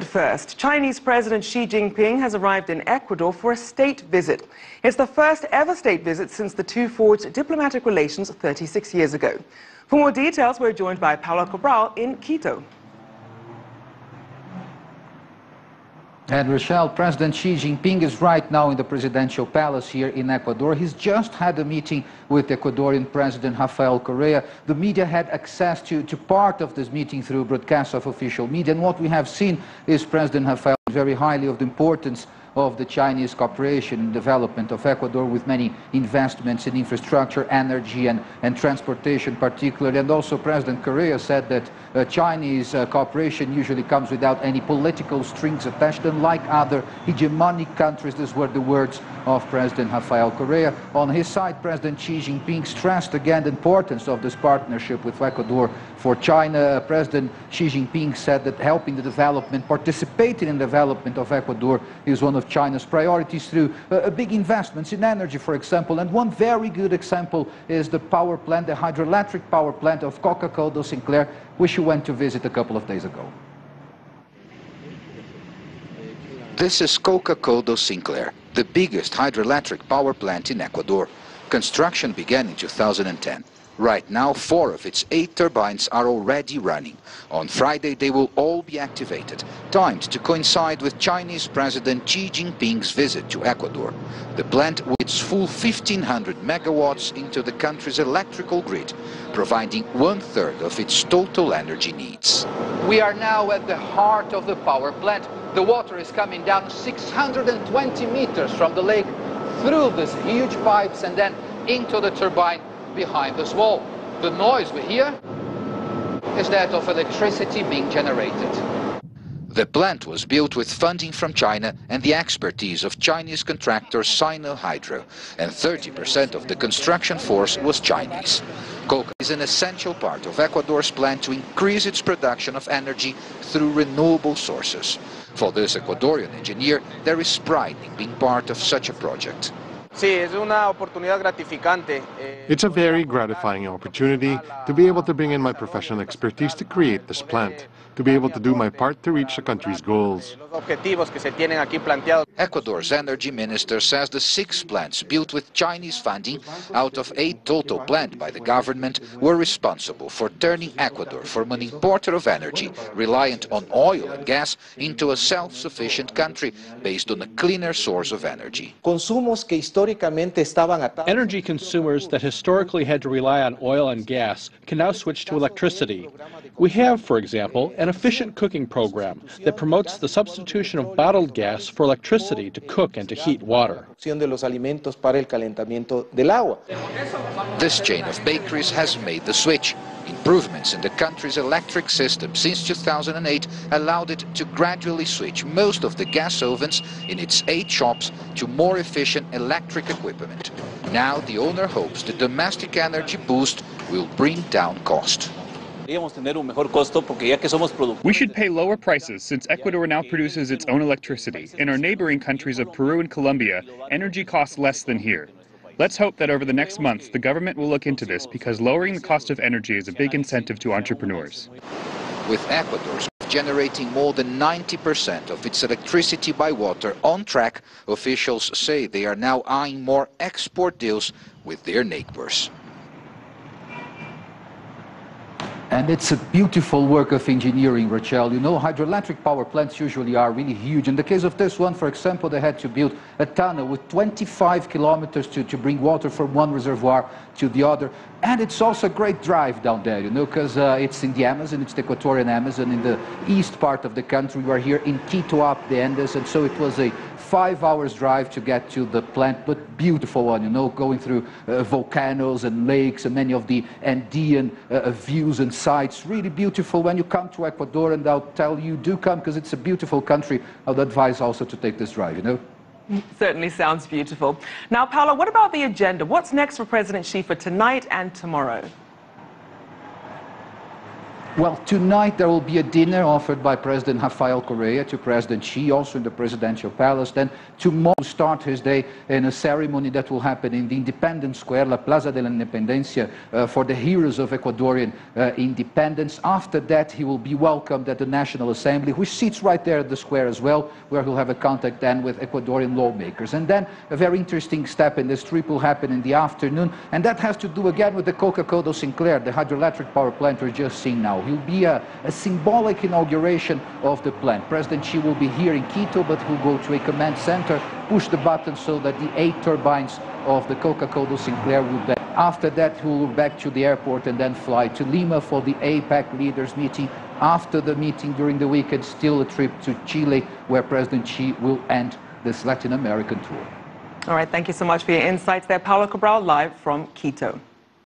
first, Chinese President Xi Jinping has arrived in Ecuador for a state visit. It's the first ever state visit since the two forged diplomatic relations 36 years ago. For more details, we're joined by Rafael in Quito. And Rafael, President Xi Jinping is right now in the presidential palace here in Ecuador. He's just had a meeting with Ecuadorian President Rafael Correa. The media had access to part of this meeting through broadcasts of official media. And what we have seen is President Rafael very highly of the importance of the Chinese cooperation and development of Ecuador, with many investments in infrastructure, energy and transportation particularly. And also President Correa said that Chinese cooperation usually comes without any political strings attached, unlike other hegemonic countries. These were the words of President Rafael Correa. On his side, President Xi Jinping stressed again the importance of this partnership with Ecuador for China. President Xi Jinping said that helping the development, participating in the development of Ecuador is one of China's priorities through big investments in energy, for example. And one very good example is the power plant, the hydroelectric power plant of Coca-Cola do Sinclair, which you went to visit a couple of days ago. This is Coca-Cola do Sinclair, the biggest hydroelectric power plant in Ecuador. Construction began in 2010. Right now, 4 of its 8 turbines are already running. On Friday, they will all be activated, timed to coincide with Chinese President Xi Jinping's visit to Ecuador. The plant with its full 1,500 megawatts into the country's electrical grid, providing 1/3 of its total energy needs. We are now at the heart of the power plant. The water is coming down 620 meters from the lake through these huge pipes and then into the turbine behind this wall. The noise we hear is that of electricity being generated. The plant was built with funding from China and the expertise of Chinese contractor Sino-Hydro, and 30% of the construction force was Chinese. Coca is an essential part of Ecuador's plan to increase its production of energy through renewable sources. For this Ecuadorian engineer, there is pride in being part of such a project. It's a very gratifying opportunity to be able to bring in my professional expertise to create this plant, to be able to do my part to reach the country's goals. Ecuador's energy minister says the 6 plants built with Chinese funding, out of 8 total planned by the government, were responsible for turning Ecuador from an importer of energy reliant on oil and gas into a self-sufficient country based on a cleaner source of energy. Energy consumers that historically had to rely on oil and gas can now switch to electricity. We have, for example, an efficient cooking program that promotes the substitution of bottled gas for electricity to cook and to heat water. This chain of bakeries has made the switch. Improvements in the country's electric system since 2008 allowed it to gradually switch most of the gas ovens in its 8 shops to more efficient electric equipment. Now the owner hopes the domestic energy boost will bring down cost. We should pay lower prices since Ecuador now produces its own electricity. In our neighboring countries of Peru and Colombia, energy costs less than here. Let's hope that over the next months the government will look into this, because lowering the cost of energy is a big incentive to entrepreneurs. With Ecuador generating more than 90% of its electricity by water on track, officials say they are now eyeing more export deals with their neighbors. And it's a beautiful work of engineering, Rachel. You know, hydroelectric power plants usually are really huge. In the case of this one, for example, they had to build a tunnel with 25 kilometers to bring water from one reservoir to the other. And it's also a great drive down there, you know, because it's in the Amazon, it's the Ecuadorian Amazon, in the east part of the country. We are here in Quito up the Andes, and so it was a 5 hours drive to get to the plant, but beautiful one, you know, going through volcanoes and lakes and many of the Andean views and sights. Really beautiful. When you come to Ecuador, and I'll tell you, do come, because it's a beautiful country. I would advise also to take this drive, you know. Certainly sounds beautiful. Now, Paula, what about the agenda? What's next for President Xi for tonight and tomorrow? Well, tonight there will be a dinner offered by President Rafael Correa to President Xi, also in the presidential palace. Then tomorrow start his day in a ceremony that will happen in the Independence Square, La Plaza de la Independencia, for the heroes of Ecuadorian independence. After that, he will be welcomed at the National Assembly, which sits right there at the square as well, where he'll have a contact then with Ecuadorian lawmakers. And then a very interesting step in this trip will happen in the afternoon, and that has to do again with the Coca-Cola Sinclair, the hydroelectric power plant we're just seeing now. It will be a symbolic inauguration of the plant. President Xi will be here in Quito, but he'll go to a command center, push the button so that the 8 turbines of the Coca-Cola Sinclair will be. After that, he will go back to the airport and then fly to Lima for the APEC leaders meeting. After the meeting during the weekend, still a trip to Chile, where President Xi will end this Latin American tour. All right, thank you so much for your insights there. Paula Cabral, live from Quito.